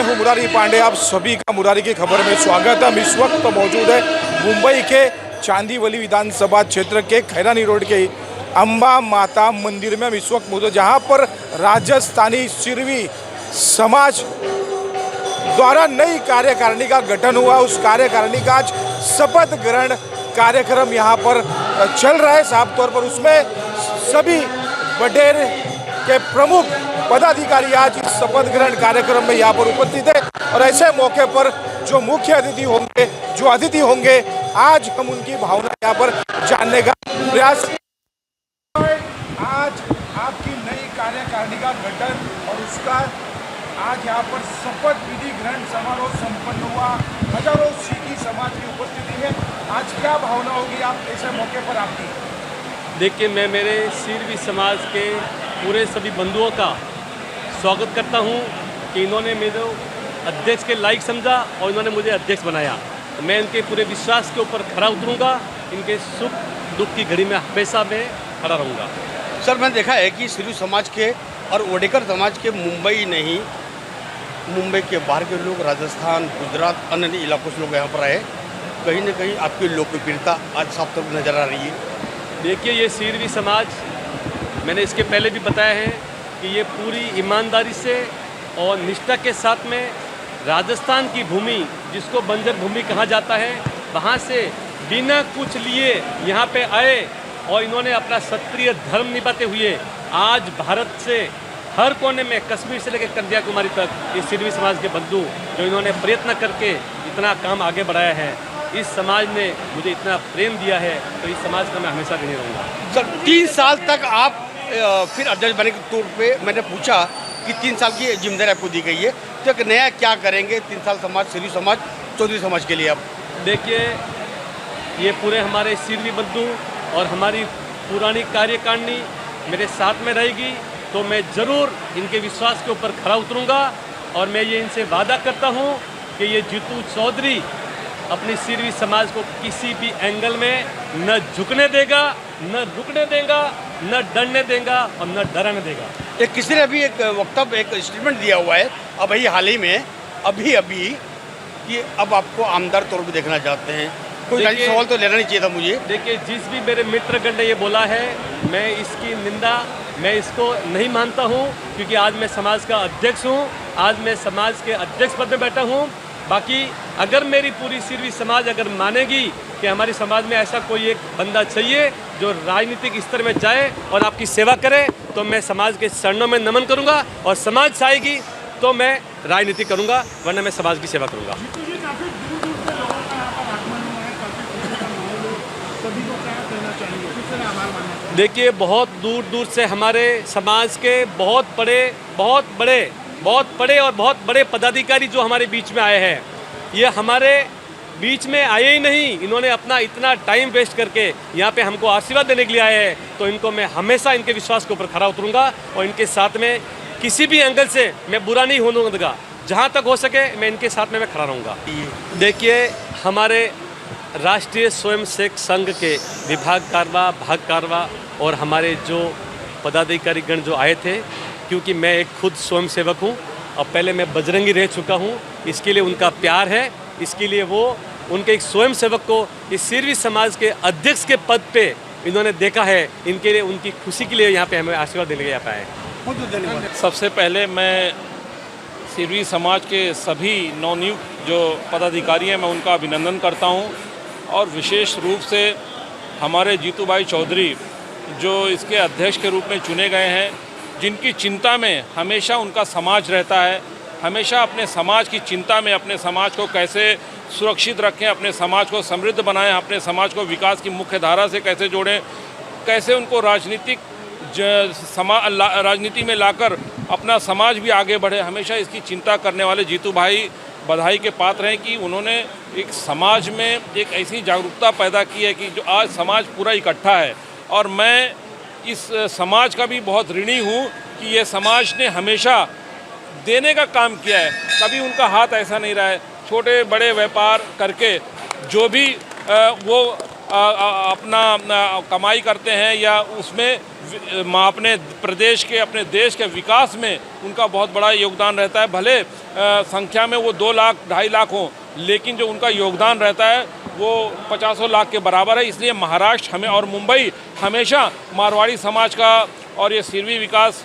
मैं हूं मुरारी पांडे। आप सभी का मुरारी की खबर में स्वागत है। हम इस वक्त मौजूद है मुंबई के चांदीवली विधानसभा क्षेत्र के खैरानी रोड के अंबा माता मंदिर में हम इस वक्त मौजूद, जहां पर राजस्थानी सिरवी समाज द्वारा नई कार्यकारिणी का गठन हुआ। उस कार्यकारिणी का आज शपथ ग्रहण कार्यक्रम यहाँ पर चल रहा है। साफ तौर पर उसमें सभी वडेर के प्रमुख पदाधिकारी आज इस शपथ ग्रहण कार्यक्रम में यहाँ पर उपस्थित है और ऐसे मौके पर जो मुख्य अतिथि होंगे आज हम उनकी भावना यहाँ पर जानने का प्रयास। आज आपकी नई कार्यकारिणी का गठन और उसका आज यहाँ पर शपथ विधि ग्रहण समारोह संपन्न हुआ। हजारों सिखी समाज की उपस्थिति में आज क्या भावना होगी आप ऐसे मौके पर आपकी? देखिए, मैं मेरे सिरवी समाज के पूरे सभी बंधुओं का स्वागत करता हूं कि इन्होंने मेरे अध्यक्ष के लायक समझा और इन्होंने मुझे अध्यक्ष बनाया। तो मैं इनके पूरे विश्वास के ऊपर खरा उतरूंगा। इनके सुख दुख की घड़ी में हमेशा मैं खड़ा रहूँगा। सर, मैंने देखा है कि सिरवी समाज के और वडेकर समाज के मुंबई नहीं, मुंबई के बाहर के लोग, राजस्थान, गुजरात, अन्य इलाकों से लोग यहाँ पर आए। कहीं ना कहीं आपकी लोकप्रियता आज साफ तौर पर नजर आ रही है। देखिए, ये सिरवी समाज, मैंने इसके पहले भी बताया है कि ये पूरी ईमानदारी से और निष्ठा के साथ में राजस्थान की भूमि, जिसको बंजर भूमि कहा जाता है, वहाँ से बिना कुछ लिए यहाँ पे आए और इन्होंने अपना क्षत्रिय धर्म निभाते हुए आज भारत से हर कोने में, कश्मीर से लेकर कन्याकुमारी तक, इस सिरवी समाज के बंधु जो इन्होंने प्रयत्न करके इतना काम आगे बढ़ाया है, इस समाज ने मुझे इतना प्रेम दिया है, तो इस समाज का मैं हमेशा ऋणी रहूँगा। सर, 3 साल तक आप फिर अध्यक्ष बने के तौर पे मैंने पूछा कि 3 साल की जिम्मेदारी आपको दी गई है, तो एक नया क्या करेंगे 3 साल समाज, सिरवी समाज, चौधरी समाज के लिए आप? देखिए, ये पूरे हमारे सिरवी बंधु और हमारी पुरानी कार्यकारिणी मेरे साथ में रहेगी, तो मैं ज़रूर इनके विश्वास के ऊपर खरा उतरूँगा और मैं ये इनसे वादा करता हूँ कि ये जीतू चौधरी अपनी सिरवी समाज को किसी भी एंगल में न झुकने देगा, न रुकने देगा, न डरने देगा और न डराने देगा। एक किसी ने अभी एक वक्तव्य, एक स्टेटमेंट दिया हुआ है अभी हाल ही में, अभी कि अब आपको आमदार तौर पर देखना चाहते हैं। कोई सवाल तो लेना नहीं चाहिए था मुझे। देखिए, जिस भी मेरे मित्रगण ने ये बोला है, मैं इसकी निंदा, मैं इसको नहीं मानता हूँ, क्योंकि आज मैं समाज का अध्यक्ष हूँ। आज मैं समाज के अध्यक्ष पद में बैठा हूँ। बाकी अगर मेरी पूरी सिरवी समाज अगर मानेगी कि हमारी समाज में ऐसा कोई एक बंदा चाहिए जो राजनीतिक स्तर में जाए और आपकी सेवा करे, तो मैं समाज के चरणों में नमन करूंगा और समाज चाहेगी तो मैं राजनीति करूंगा, वरना मैं समाज की सेवा करूंगा। देखिए, बहुत दूर दूर से हमारे समाज के बहुत बड़े और बहुत बड़े पदाधिकारी जो हमारे बीच में आए हैं, ये हमारे बीच में आए ही नहीं, इन्होंने अपना इतना टाइम वेस्ट करके यहाँ पे हमको आशीर्वाद देने के लिए आए हैं। तो इनको मैं हमेशा इनके विश्वास के ऊपर खरा उतरूंगा और इनके साथ में किसी भी एंगल से मैं बुरा नहीं होने दूंगा। जहाँ तक हो सके मैं इनके साथ में मैं खड़ा रहूँगा। देखिए, हमारे राष्ट्रीय स्वयंसेवक संघ के विभाग कारवा, भाग कारवा और हमारे जो पदाधिकारीगण जो आए थे, क्योंकि मैं एक खुद स्वयंसेवक हूँ और पहले मैं बजरंगी रह चुका हूँ, इसके लिए उनका प्यार है, इसके लिए वो उनके एक स्वयंसेवक को इस सिरवी समाज के अध्यक्ष के पद पे इन्होंने देखा है। इनके लिए, उनकी खुशी के लिए यहाँ पे हमें आशीर्वाद देने के लिए पाए। बहुत धन्यवाद। सबसे पहले मैं सिरवी समाज के सभी नवनियुक्त जो पदाधिकारी हैं, मैं उनका अभिनंदन करता हूं और विशेष रूप से हमारे जीतू भाई चौधरी जो इसके अध्यक्ष के रूप में चुने गए हैं, जिनकी चिंता में हमेशा उनका समाज रहता है, हमेशा अपने समाज की चिंता में अपने समाज को कैसे सुरक्षित रखें, अपने समाज को समृद्ध बनाएं, अपने समाज को विकास की मुख्य धारा से कैसे जोड़ें, कैसे उनको राजनीति में लाकर अपना समाज भी आगे बढ़े, हमेशा इसकी चिंता करने वाले जीतू भाई बधाई के पात्र हैं कि उन्होंने एक समाज में एक ऐसी जागरूकता पैदा की है कि जो आज समाज पूरा इकट्ठा है। और मैं इस समाज का भी बहुत ऋणी हूँ कि ये समाज ने हमेशा देने का काम किया है, कभी उनका हाथ ऐसा नहीं रहा है। छोटे बड़े व्यापार करके जो भी वो अपना कमाई करते हैं या उसमें अपने प्रदेश के अपने देश के विकास में उनका बहुत बड़ा योगदान रहता है। भले संख्या में वो 2 लाख 2.5 लाख हों, लेकिन जो उनका योगदान रहता है वो 50 लाख के बराबर है। इसलिए महाराष्ट्र हमें और मुंबई हमेशा मारवाड़ी समाज का और ये सिरवी विकास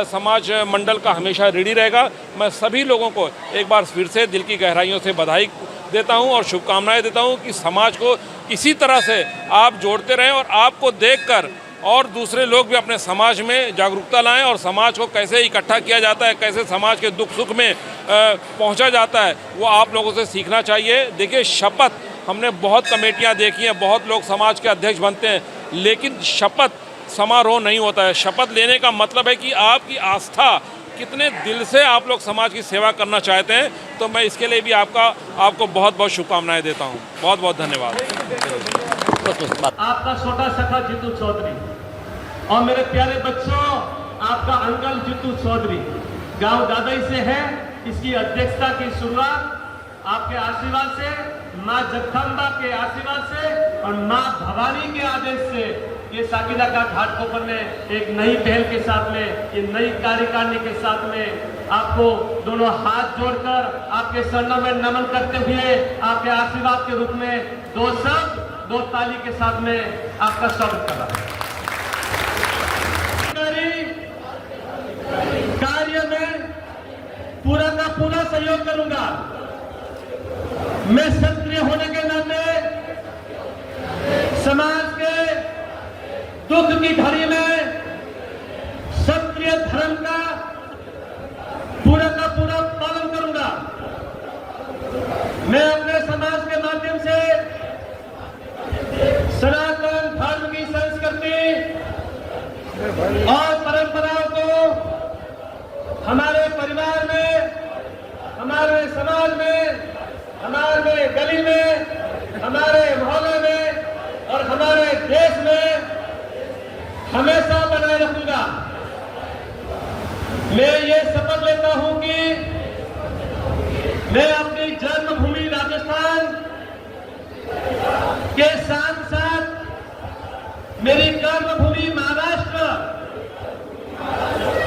समाज मंडल का हमेशा ऋणी रहेगा। मैं सभी लोगों को एक बार फिर से दिल की गहराइयों से बधाई देता हूं और शुभकामनाएं देता हूं कि समाज को इसी तरह से आप जोड़ते रहें और आपको देखकर और दूसरे लोग भी अपने समाज में जागरूकता लाएं और समाज को कैसे इकट्ठा किया जाता है, कैसे समाज के दुख सुख में पहुंचा जाता है, वो आप लोगों से सीखना चाहिए। देखिए, शपथ हमने बहुत कमेटियां देखी हैं, बहुत लोग समाज के अध्यक्ष बनते हैं, लेकिन शपथ समारोह नहीं होता है। शपथ लेने का मतलब है कि आपकी आस्था कितने दिल से आप लोग समाज की सेवा करना चाहते हैं। तो मैं इसके लिए भी आपको बहुत बहुत शुभकामनाएं देता हूं। बहुत बहुत धन्यवाद। आपका छोटा सखा जीतू चौधरी और मेरे प्यारे बच्चों, आपका अंकल जीतू चौधरी गांव दादई से है। इसकी अध्यक्षता की शुरुआत आपके आशीर्वाद से, माँ जगदम्बा के आशीर्वाद से और माँ भवानी के आदेश से ये साकिला का घाटकोपर में एक नई पहल के साथ में, ये नई कार्यकारिणी के साथ में आपको दोनों हाथ जोड़कर आपके चरणों में नमन करते हुए आपके आशीर्वाद के रूप में 2 शब्द 2 ताली के साथ में आपका स्वागत कर रहा हूं। कार्य में पूरा का पूरा सहयोग करूंगा। मैं सक्रिय होने के नाते समाज के दुख की घड़ी में सक्रिय धर्म का पूरा पालन करूंगा। मैं अपने समाज के माध्यम से सनातन धर्म की संस्कृति और परंपराओं को हमारे परिवार में, हमारे समाज में, हमारे गली में, हमारे मोहल्ले में और हमारे देश में हमेशा बनाए रखूंगा। मैं ये शपथ लेता हूं कि मैं अपनी जन्मभूमि राजस्थान के साथ साथ मेरी कर्मभूमि महाराष्ट्र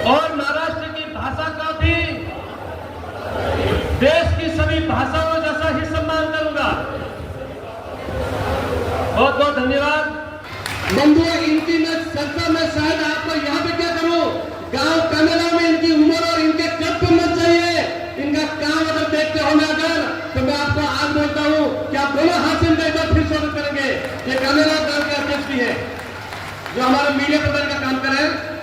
और महाराष्ट्र की भाषा का भी देश की सभी भाषाओं जैसा ही सम्मान करूंगा। बहुत बहुत धन्यवाद। बंधुओं, इनकी मैं चर्चा में शायद आपको यहाँ पे क्या करूं, गांव कमेला में इनकी उम्र और इनके कद पे मत चाहिए, इनका काम अगर देखते हो ना अगर, तो मैं आपको आज बोलता हूं कि आप दोनों हाथ से इनका एक बार फिर स्वागत करेंगे। ये कमेला गांव के अध्यक्ष भी है जो हमारे मीडिया प्रदान का काम कर रहे हैं।